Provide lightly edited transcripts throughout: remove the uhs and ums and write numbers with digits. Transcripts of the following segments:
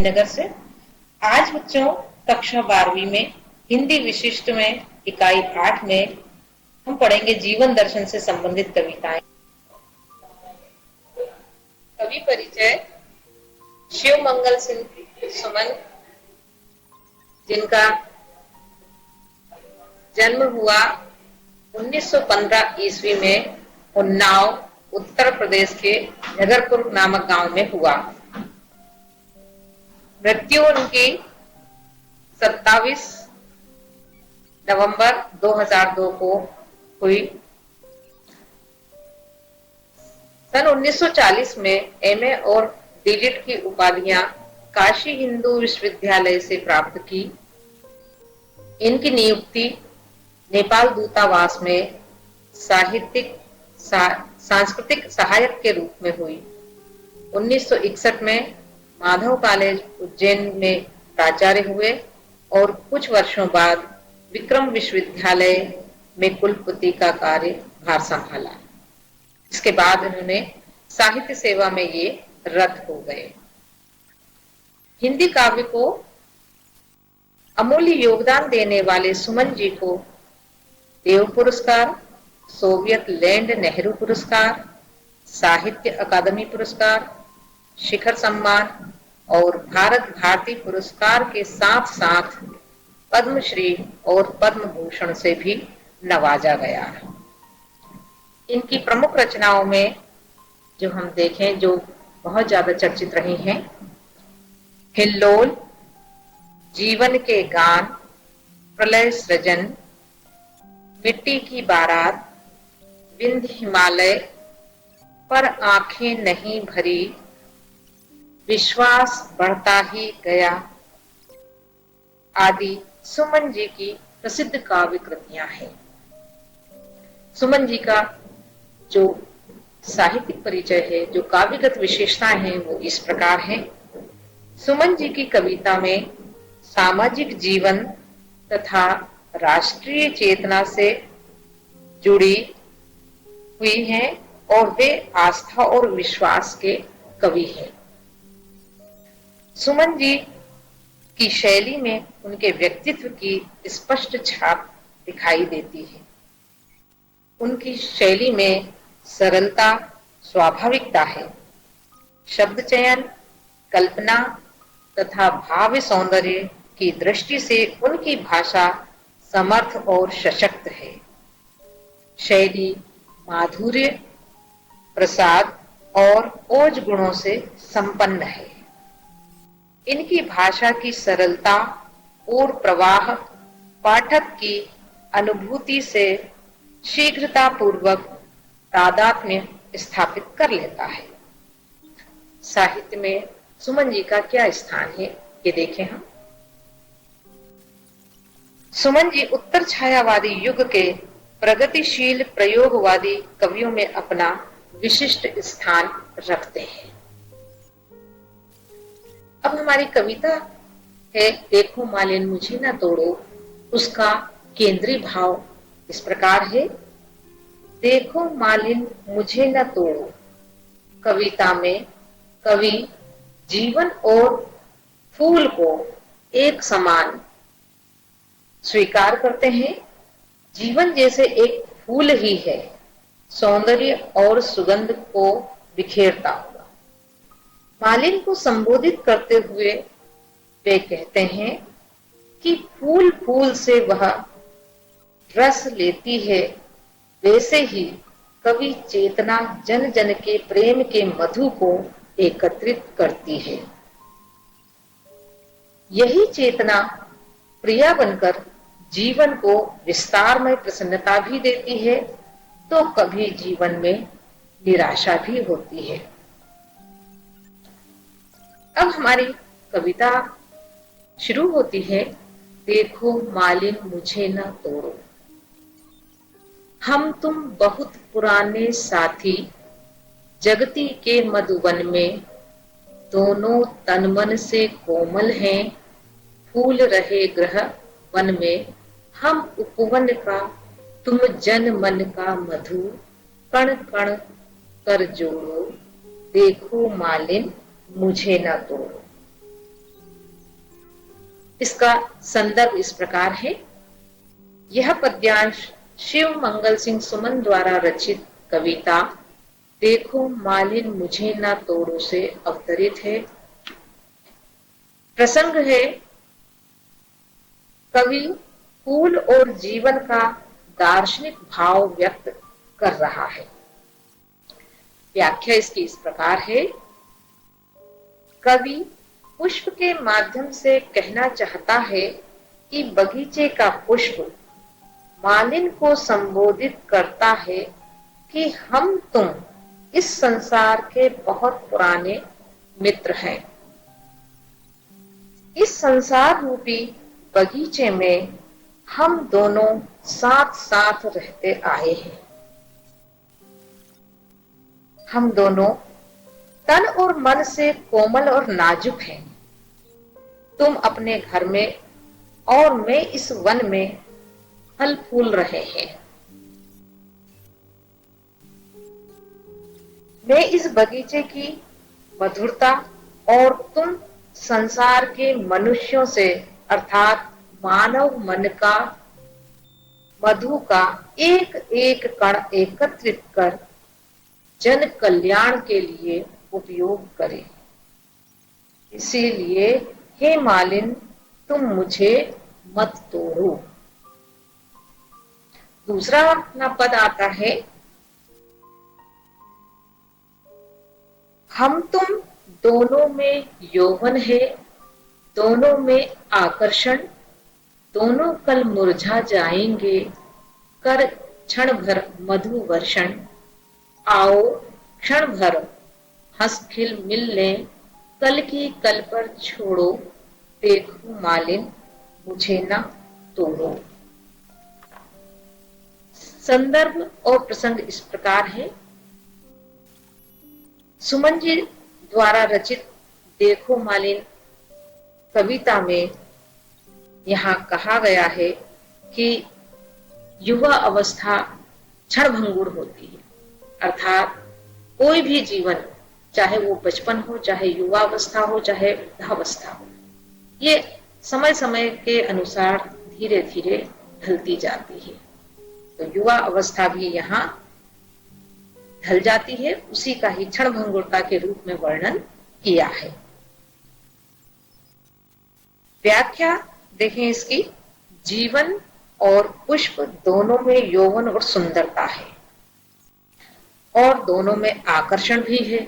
नगर से। आज बच्चों कक्षा 12वीं में हिंदी विशिष्ट में इकाई 8 में हम पढ़ेंगे जीवन दर्शन से संबंधित कविताएं। कवि परिचय शिव मंगल सिंह सुमन, जिनका जन्म हुआ 1915 ईस्वी में उन्नाव उत्तर प्रदेश के नगरपुर नामक गांव में हुआ। मृत्यु उनकी 27 नवंबर 2002 को हुई। सन 1940 में एमए और डीलिट की उपाधियां काशी हिंदू विश्वविद्यालय से प्राप्त की। इनकी नियुक्ति नेपाल दूतावास में सांस्कृतिक सहायक के रूप में हुई। 1961 में माधव कॉलेज उज्जैन में प्राचार्य हुए और कुछ वर्षों बाद विक्रम विश्वविद्यालय में कुलपति का कार्यभार संभाला। इसके बाद उन्होंने साहित्य सेवा में ये रत हो गए। हिंदी काव्य को अमूल्य योगदान देने वाले सुमन जी को देव पुरस्कार, सोवियत लैंड नेहरू पुरस्कार, साहित्य अकादमी पुरस्कार, शिखर सम्मान और भारत भारती पुरस्कार के साथ साथ पद्मश्री और पद्म भूषण से भी नवाजा गया। इनकी प्रमुख रचनाओं में जो हम देखें, जो बहुत ज्यादा चर्चित रही हैं, हिल्लोल, जीवन के गान, प्रलय सृजन, मिट्टी की बारात, विंध्य हिमालय, पर आंखें नहीं भरी, विश्वास बढ़ता ही गया आदि सुमन जी की प्रसिद्ध काव्य कृतियां हैं। सुमन जी का जो साहित्यिक परिचय है, जो काव्यगत विशेषताएं हैं, वो इस प्रकार हैं। सुमन जी की कविता में सामाजिक जीवन तथा राष्ट्रीय चेतना से जुड़ी हुई हैं और वे आस्था और विश्वास के कवि हैं। सुमन जी की शैली में उनके व्यक्तित्व की स्पष्ट छाप दिखाई देती है। उनकी शैली में सरलता, स्वाभाविकता है। शब्द चयन, कल्पना तथा भाव सौंदर्य की दृष्टि से उनकी भाषा समर्थ और सशक्त है। शैली माधुर्य, प्रसाद और ओज गुणों से संपन्न है। इनकी भाषा की सरलता और प्रवाह पाठक की अनुभूति से शीघ्रता पूर्वक तादात्म्य स्थापित कर लेता है। साहित्य में सुमन जी का क्या स्थान है, ये देखें हम। सुमन जी उत्तर छायावादी युग के प्रगतिशील प्रयोगवादी कवियों में अपना विशिष्ट स्थान रखते हैं। अब हमारी कविता है देखो मालिन मुझे न तोड़ो। उसका केंद्रीय भाव इस प्रकार है, देखो मालिन मुझे न तोड़ो। कविता में कवि जीवन और फूल को एक समान स्वीकार करते हैं। जीवन जैसे एक फूल ही है, सौंदर्य और सुगंध को बिखेरता हुआ। मालिन को संबोधित करते हुए वे कहते हैं कि फूल फूल से वह रस लेती है, वैसे ही कवि चेतना जन जन के प्रेम के मधु को एकत्रित करती है। यही चेतना प्रिया बनकर जीवन को विस्तारमय प्रसन्नता भी देती है, तो कभी जीवन में निराशा भी होती है। अब हमारी कविता शुरू होती है, देखो मालिन मुझे न तोड़ो। हम तुम बहुत पुराने साथी, जगती के मधुवन में, दोनों तन मन से कोमल हैं, फूल रहे ग्रह वन में, हम उपवन का तुम जन मन का मधु, कण कण कर जोड़ो, देखो मालिन मुझे न तोड़ो। इसका संदर्भ इस प्रकार है। यह पद्यांश शिव मंगल सिंह सुमन द्वारा रचित कविता देखो मालिन मुझे ना तोड़ो से अवतरित है। प्रसंग है, कवि फूल और जीवन का दार्शनिक भाव व्यक्त कर रहा है। व्याख्या इसकी इस प्रकार है, कवि पुष्प के माध्यम से कहना चाहता है कि बगीचे का पुष्प मालिन को संबोधित करता है कि हम तुम इस संसार के बहुत पुराने मित्र हैं। इस संसार रूपी बगीचे में हम दोनों साथ साथ रहते आए हैं। हम दोनों तन और मन से कोमल और नाजुक हैं। तुम अपने घर में और मैं इस वन में फल फूल रहे हैं। मैं इस बगीचे की मधुरता और तुम संसार के मनुष्यों से अर्थात मानव मन का मधु का एक एक कण एकत्रित कर जन कल्याण के लिए उपयोग करें। इसीलिए हे मालिन तुम मुझे मत तोड़ो। दूसरा अपना पद आता है, हम तुम दोनों में यौवन है, दोनों में आकर्षण, दोनों कल मुरझा जाएंगे, कर क्षण भर मधु वर्षण। आओ क्षण भर हंस खिल मिल लें, कल की कल पर छोड़ो, देखो मालिन मुझे ना तोड़ो। संदर्भ और प्रसंग इस प्रकार है। सुमन जी द्वारा रचित देखो मालिन कविता में यहाँ कहा गया है कि युवा अवस्था क्षणभंगुर होती है, अर्थात कोई भी जीवन, चाहे वो बचपन हो, चाहे युवा अवस्था हो, चाहे वृद्धावस्था हो, ये समय समय के अनुसार धीरे धीरे ढलती जाती है। तो युवा अवस्था भी यहाँ ढल जाती है, उसी का ही क्षणभंगुरता के रूप में वर्णन किया है। व्याख्या देखें इसकी, जीवन और पुष्प दोनों में यौवन और सुंदरता है और दोनों में आकर्षण भी है।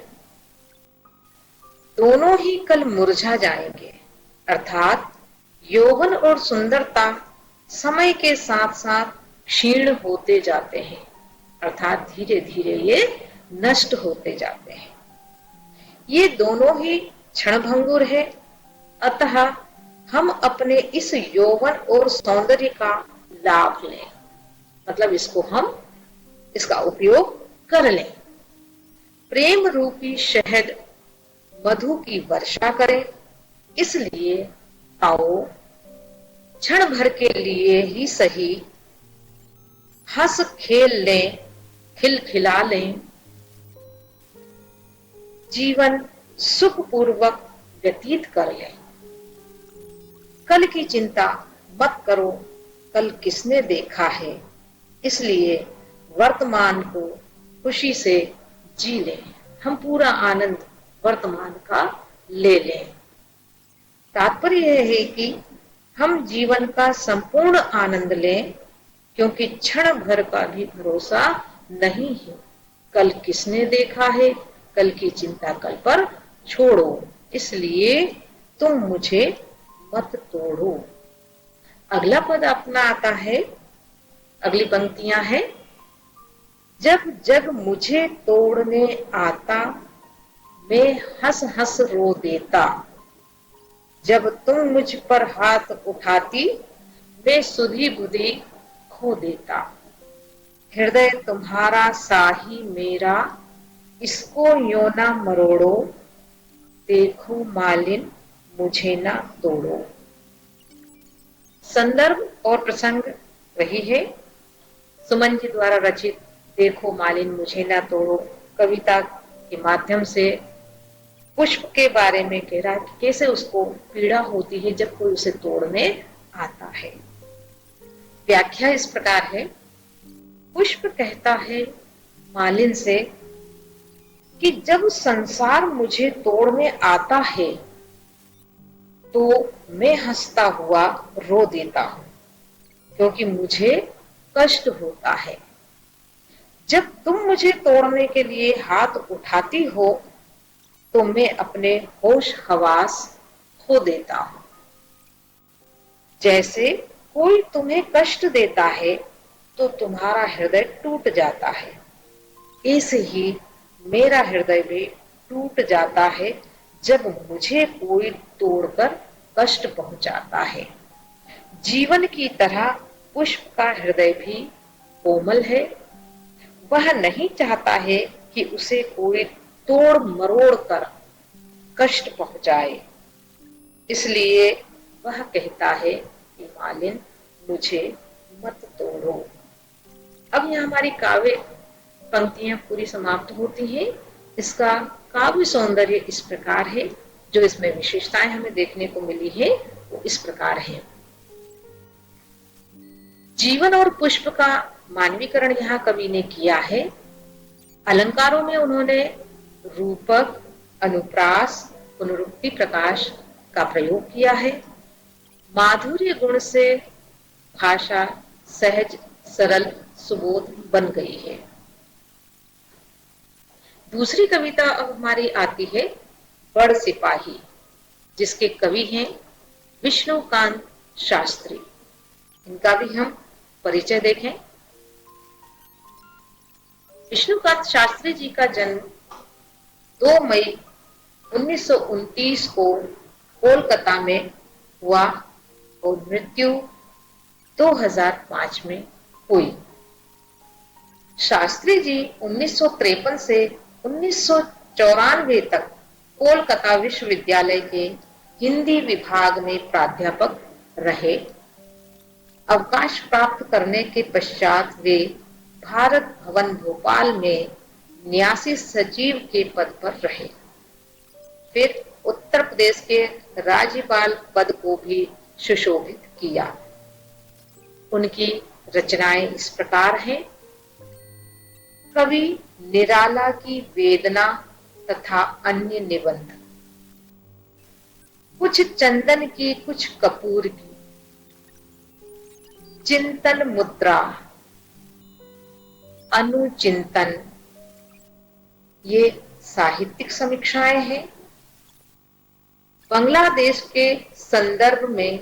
दोनों ही कल मुरझा जाएंगे, अर्थात यौवन और सुंदरता समय के साथ साथ क्षीण होते जाते हैं, अर्थात धीरे धीरे ये नष्ट होते जाते हैं। ये दोनों ही क्षणभंगुर है, अतः हम अपने इस यौवन और सौंदर्य का लाभ लें, मतलब इसका उपयोग कर लें। प्रेम रूपी शहद मधु की वर्षा करें, इसलिए आओ क्षण भर के लिए ही सही हंस खेल लें, खिलखिला लें, जीवन सुखपूर्वक व्यतीत कर लें। कल की चिंता मत करो, कल किसने देखा है, इसलिए वर्तमान को खुशी से जी लें। हम पूरा आनंद वर्तमान का ले लें। तात्पर्य यह है कि हम जीवन का संपूर्ण आनंद लें, क्योंकि क्षण भर का भी भरोसा नहीं है। कल किसने देखा है, कल की चिंता कल पर छोड़ो, इसलिए तुम मुझे मत तोड़ो। अगला पद अपना आता है, अगली पंक्तियां हैं, जब जग मुझे तोड़ने आता मैं हंस हंस रो देता, जब तुम मुझ पर हाथ उठाती मैं सुधी बुद्धि खो देता। हृदय तुम्हारा साही मेरा, इसको यो ना मरोड़ो, देखो मालिन मुझे ना तोड़ो। संदर्भ और प्रसंग वही है। सुमन जी द्वारा रचित देखो मालिन मुझे ना तोड़ो कविता के माध्यम से पुष्प के बारे में कह रहा है कि कैसे उसको पीड़ा होती है जब कोई उसे तोड़ने आता है। व्याख्या इस प्रकार है, पुष्प कहता है मालिन से कि जब संसार मुझे तोड़ने आता है तो मैं हंसता हुआ रो देता हूं, क्योंकि मुझे कष्ट होता है। जब तुम मुझे तोड़ने के लिए हाथ उठाती हो तो मैं अपने होश हवास खो देता हूं। जैसे कोई तुम्हें कष्ट देता है तो तुम्हारा हृदय टूट जाता है, ऐसे ही मेरा हृदय भी टूट जाता है जब मुझे कोई तोड़कर कष्ट पहुंचाता है। जीवन की तरह पुष्प का हृदय भी कोमल है। वह नहीं चाहता है कि उसे कोई तोड़ मरोड़ कर कष्ट पहुंचाए, इसलिए वह कहता है कि मालिन मुझे मत तोड़ो। अब यहाँ हमारी काव्य पंक्तियां पूरी समाप्त होती हैं। इसका काव्य सौंदर्य इस प्रकार है, जो इसमें विशेषताएं हमें देखने को मिली है वो इस प्रकार है। जीवन और पुष्प का मानवीकरण यहाँ कवि ने किया है। अलंकारों में उन्होंने रूपक, अनुप्रास, पुनरुक्ति प्रकाश का प्रयोग किया है। माधुर्य गुण से भाषा सहज, सरल, सुबोध बन गई है। दूसरी कविता अब हमारी आती है बड़ सिपाही, जिसके कवि हैं विष्णुकांत शास्त्री। इनका भी हम परिचय देखें। विष्णुकांत शास्त्री जी का जन्म 2 मई 1929 को कोलकाता में हुआ और मृत्यु 2005 में हुई। शास्त्री जी 1953 से 1994 तक कोलकाता विश्वविद्यालय के हिंदी विभाग में प्राध्यापक रहे। अवकाश प्राप्त करने के पश्चात वे भारत भवन भोपाल में न्यासी सचिव के पद पर रहे। फिर उत्तर प्रदेश के राज्यपाल पद को भी सुशोभित किया। उनकी रचनाएं इस प्रकार हैं। कवि निराला की वेदना तथा अन्य निबंध, कुछ चंदन की कुछ कपूर की, चिंतन मुद्रा, अनुचिंतन, ये साहित्यिक समीक्षाएं हैं। बांग्लादेश के संदर्भ में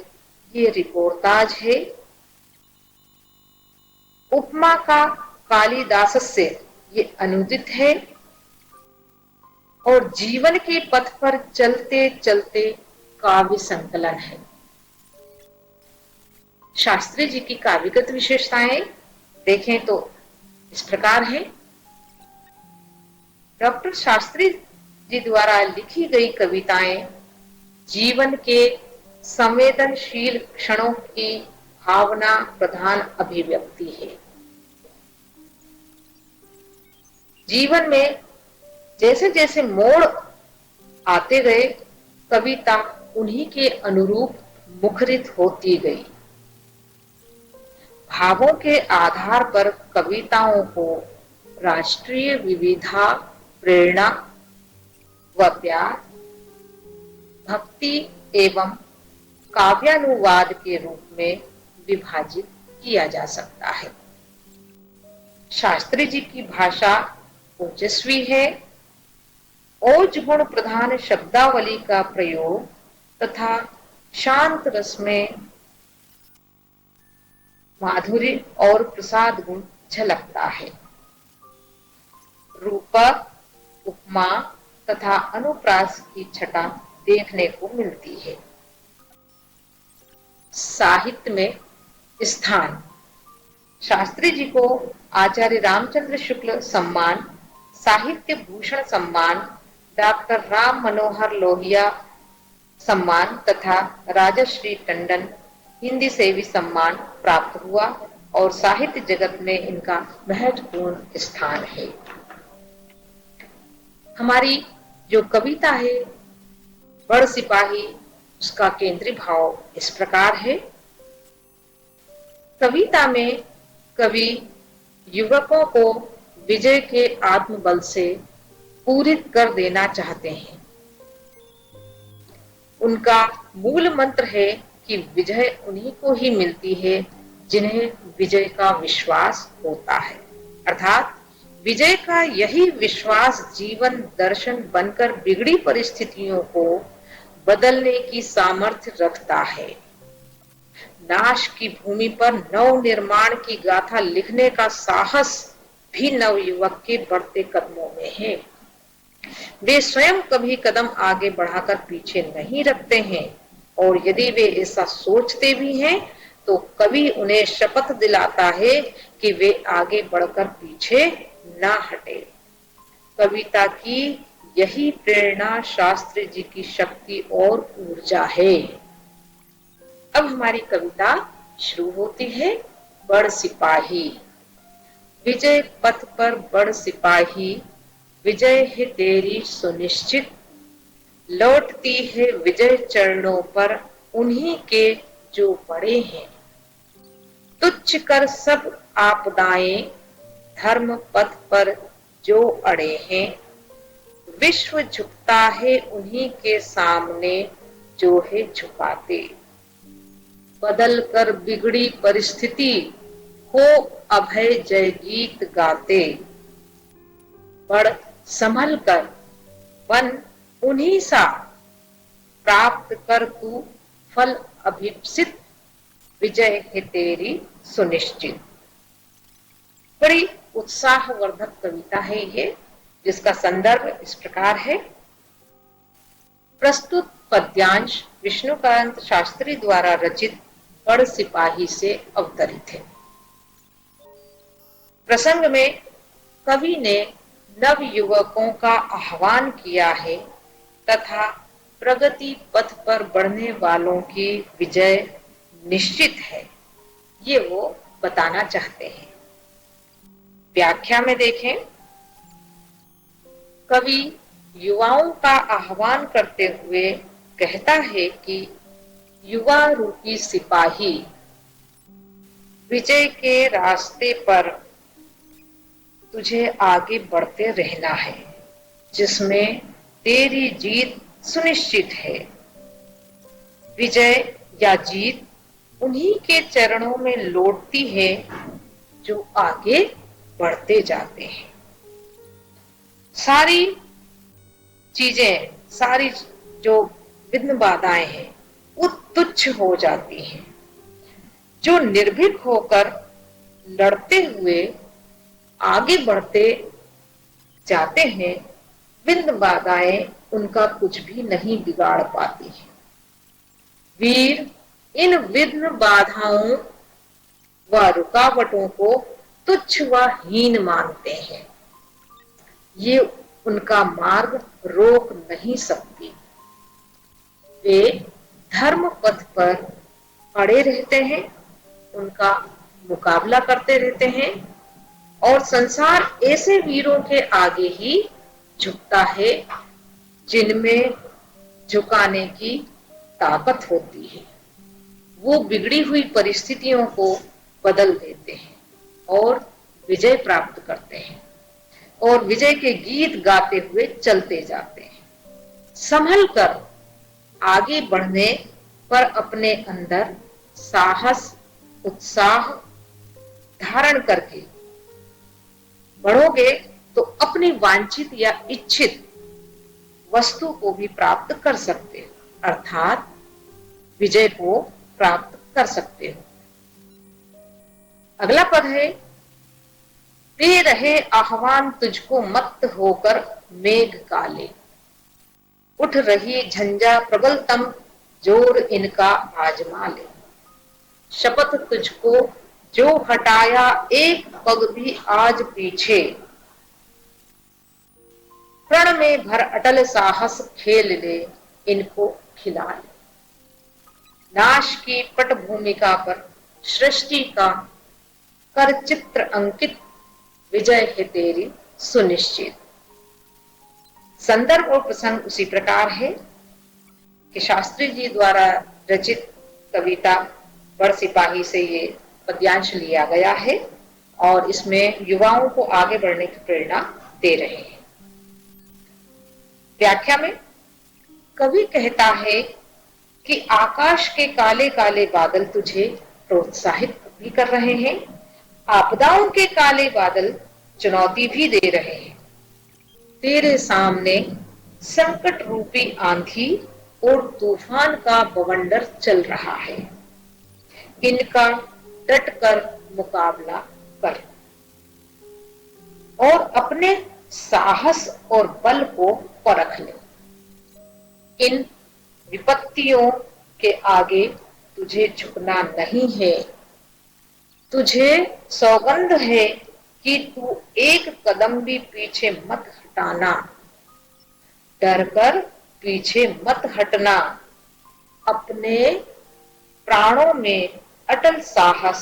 ये रिपोर्टाज है। उपमा का कालिदास से ये अनुदित है और जीवन के पथ पर चलते चलते काव्य संकलन है। शास्त्री जी की काव्यगत विशेषताएं देखें तो इस प्रकार है। डॉक्टर शास्त्री जी द्वारा लिखी गई कविताएं जीवन के संवेदनशील क्षणों की भावना प्रधान अभिव्यक्ति है। जीवन में जैसे जैसे मोड़ आते गए, कविता उन्हीं के अनुरूप मुखरित होती गई। भावों के आधार पर कविताओं को राष्ट्रीय विविधा, प्रेरणा व प्यार, भक्ति एवं काव्यानुवाद के रूप में विभाजित किया जा सकता है। शास्त्री जी की भाषा ओजस्वी है। ओज गुण प्रधान शब्दावली का प्रयोग तथा शांत रस में माधुर्य और प्रसाद गुण झलकता है। रूपक, उपमा तथा अनुप्रास की छटा देखने को मिलती है। साहित्य में स्थान, शास्त्री जी को आचार्य रामचंद्र शुक्ल सम्मान, साहित्य भूषण सम्मान, डॉक्टर राम मनोहर लोहिया सम्मान तथा राजश्री टंडन हिंदी सेवी सम्मान प्राप्त हुआ और साहित्य जगत में इनका महत्वपूर्ण स्थान है। हमारी जो कविता है बड़ सिपाही, उसका केंद्रीय भाव इस प्रकार है। कविता में कवि युवकों को विजय के आत्मबल से पूरित कर देना चाहते हैं। उनका मूल मंत्र है कि विजय उन्हीं को ही मिलती है जिन्हें विजय का विश्वास होता है। अर्थात विजय का यही विश्वास जीवन दर्शन बनकर बिगड़ी परिस्थितियों को बदलने की सामर्थ्य रखता है। नाश की भूमि पर नव निर्माण की गाथा लिखने का साहस भी नवयुवक के बढ़ते कदमों में है। वे स्वयं कभी कदम आगे बढ़ाकर पीछे नहीं रखते हैं, और यदि वे ऐसा सोचते भी हैं तो कवि उन्हें शपथ दिलाता है कि वे आगे बढ़कर पीछे ना हटे। कविता की यही प्रेरणा शास्त्री जी की शक्ति और ऊर्जा है। अब हमारी कविता शुरू होती है। बड़ सिपाही। विजय पथ पर बड़ सिपाही, विजय है तेरी सुनिश्चित। लौटती है विजय चरणों पर उन्हीं के जो बड़े हैं। तुच्छ कर सब आपदाएं धर्म पथ पर जो अड़े हैं। विश्व झुकता है उन्हीं के सामने जो है झुकाते। बदल कर बिगड़ी परिस्थिति हो अभय जय गीत गाते। बड़ संभल कर बन उन्हीं सा, प्राप्त कर तू फल अभिप्सित। विजय है तेरी सुनिश्चित। बड़ी उत्साहवर्धक कविता है ये, जिसका संदर्भ इस प्रकार है। प्रस्तुत पद्यांश विष्णुकांत शास्त्री द्वारा रचित बड़ सिपाही से अवतरित है। प्रसंग में कवि ने नव युवकों का आह्वान किया है तथा प्रगति पथ पर बढ़ने वालों की विजय निश्चित है, ये वो बताना चाहते हैं। व्याख्या में देखें, कवि युवाओं का आह्वान करते हुए कहता है कि युवा रूपी सिपाही, विजय के रास्ते पर तुझे आगे बढ़ते रहना है, जिसमें तेरी जीत सुनिश्चित है। विजय या जीत उन्हीं के चरणों में लौटती है जो आगे बढ़ते जाते हैं। सारी चीजें, सारी जो विघ्न बाधाएं हैं वो तुच्छ हो जाती हैं। जो निर्भीक होकर लड़ते हुए आगे बढ़ते जाते हैं, विघ्न बाधाएं उनका कुछ भी नहीं बिगाड़ पाती है। वीर इन विघ्न बाधाओं व रुकावटों को तुच्छ व हीन मानते हैं। ये उनका मार्ग रोक नहीं सकती। वे धर्म पथ पर अड़े रहते हैं, उनका मुकाबला करते रहते हैं, और संसार ऐसे वीरों के आगे ही झुकता है जिनमें झुकाने की ताकत होती है। वो बिगड़ी हुई परिस्थितियों को बदल देते हैं और विजय प्राप्त करते हैं, और विजय के गीत गाते हुए चलते जाते हैं। संभल कर आगे बढ़ने पर अपने अंदर साहस, उत्साह धारण करके बढ़ोगे तो अपनी वांछित या इच्छित वस्तु को भी प्राप्त कर सकते हो, अर्थात विजय को प्राप्त कर सकते हो। अगला पद है, दे रहे आह्वान तुझको मत होकर मेघ काले। उठ रही झंझा प्रबलतम जोर इनका आजमा ले। शपथ तुझको जो हटाया एक पग भी आज पीछे। प्रण में भर अटल साहस खेल ले इनको खिला ले। नाश की पट भूमिका पर सृष्टि का कर चित्र अंकित। विजय है तेरी सुनिश्चित। संदर्भ और प्रसंग उसी प्रकार है कि शास्त्री जी द्वारा रचित कविता बड़ सिपाही से ये पद्यांश लिया गया है और इसमें युवाओं को आगे बढ़ने की प्रेरणा दे रहे हैं। व्याख्या में कवि कहता है कि आकाश के काले काले बादल तुझे प्रोत्साहित भी कर रहे हैं, आपदाओं के काले बादल चुनौती भी दे रहे हैं। तेरे सामने संकट रूपी आंधी और तूफान का बवंडर चल रहा है, इनका डट कर मुकाबला कर और अपने साहस और बल को परख ले। इन विपत्तियों के आगे तुझे झुकना नहीं है। तुझे सौगंध है कि तू एक कदम भी पीछे मत हटाना, डर कर पीछे मत हटना। अपने प्राणों में अटल साहस,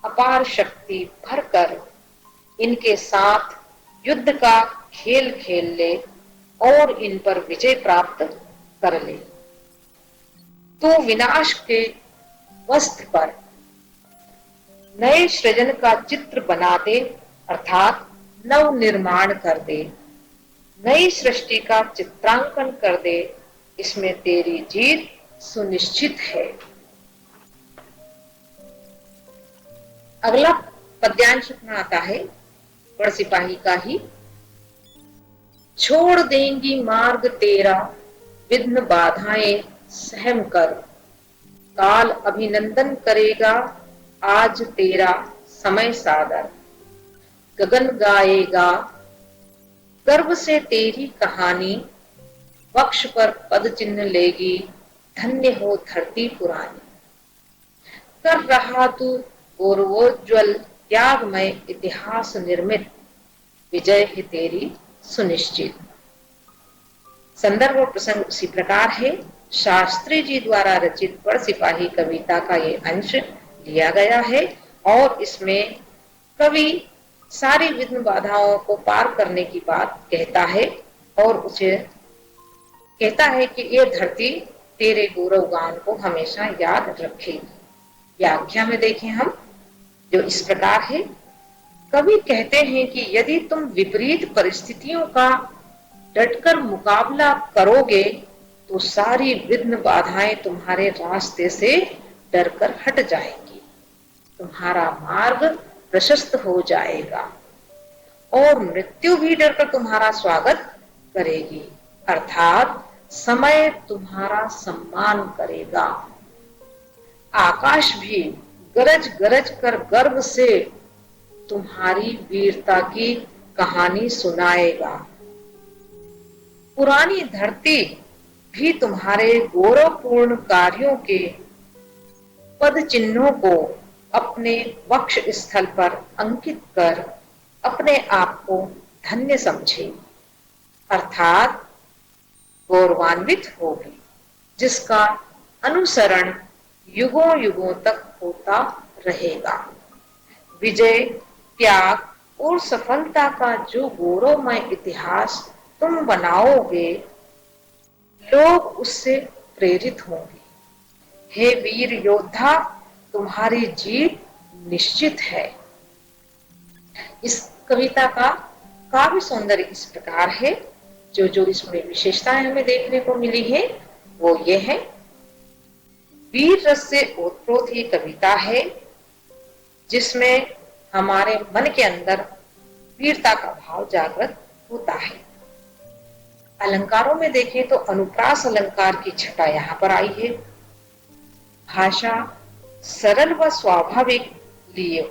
अपार शक्ति भरकर इनके साथ युद्ध का खेल खेल ले और इन पर विजय प्राप्त कर ले। तू विनाश के वस्त्र पर नए सृजन का चित्र बना दे, अर्थात नव निर्माण कर दे, नई सृष्टि का चित्रांकन कर दे। इसमें तेरी जीत सुनिश्चित है। अगला पद्यांश अपना आता है बड़ सिपाही का ही। छोड़ देंगी मार्ग तेरा विघ्न बाधाएं सहम कर, काल अभिनंदन करेगा आज तेरा समय सादर। गगन गाएगा गर्व से तेरी कहानी, वक्ष पर पद चिन्ह लेगी धन्य हो धरती पुरानी। कर रहा तू गौरवोज्वल त्यागमय इतिहास निर्मित, विजय है तेरी सुनिश्चित। संदर्भ और प्रसंग उसी प्रकार है। शास्त्री जी द्वारा रचित बड़ सिपाही कविता का ये अंश लिया गया है और इसमें कवि सारी विघ्न बाधाओं को पार करने की बात कहता है और उसे कहता है कि ये धरती तेरे गौरव गान को हमेशा याद रखेगी। व्याख्या में देखें हम, जो इस प्रकार है। कवि कहते हैं कि यदि तुम विपरीत परिस्थितियों का डटकर मुकाबला करोगे तो सारी विघ्न बाधाएं तुम्हारे रास्ते से डरकर हट जाएंगी, तुम्हारा मार्ग प्रशस्त हो जाएगा और मृत्यु भी डरकर तुम्हारा स्वागत करेगी, अर्थात समय तुम्हारा सम्मान करेगा। आकाश भी गरज गरज कर गर्व से तुम्हारी वीरता की कहानी सुनाएगा। पुरानी धरती भी तुम्हारे गौरवपूर्ण कार्यों के पद चिन्हों को अपने वक्ष स्थल पर अंकित कर अपने आप को धन्य समझे, अर्थात गौरवान्वित होगी, जिसका अनुसरण युगों युगों तक होता रहेगा। विजय, त्याग और सफलता का जो गौरवमय इतिहास तुम बनाओगे, लोग उससे प्रेरित होंगे। हे वीर योद्धा, तुम्हारी जीत निश्चित है। इस कविता का काव्य सौंदर्य इस प्रकार है। जो इसमें विशेषताएं हमें देखने को मिली है वो ये है। वीर रस से ओतप्रोत ये कविता है जिसमें हमारे मन के अंदर वीरता का भाव जागृत होता है। अलंकारों में देखें तो अनुप्रास अलंकार की छटा यहाँ पर आई है। भाषा सरल व स्वाभाविक लिए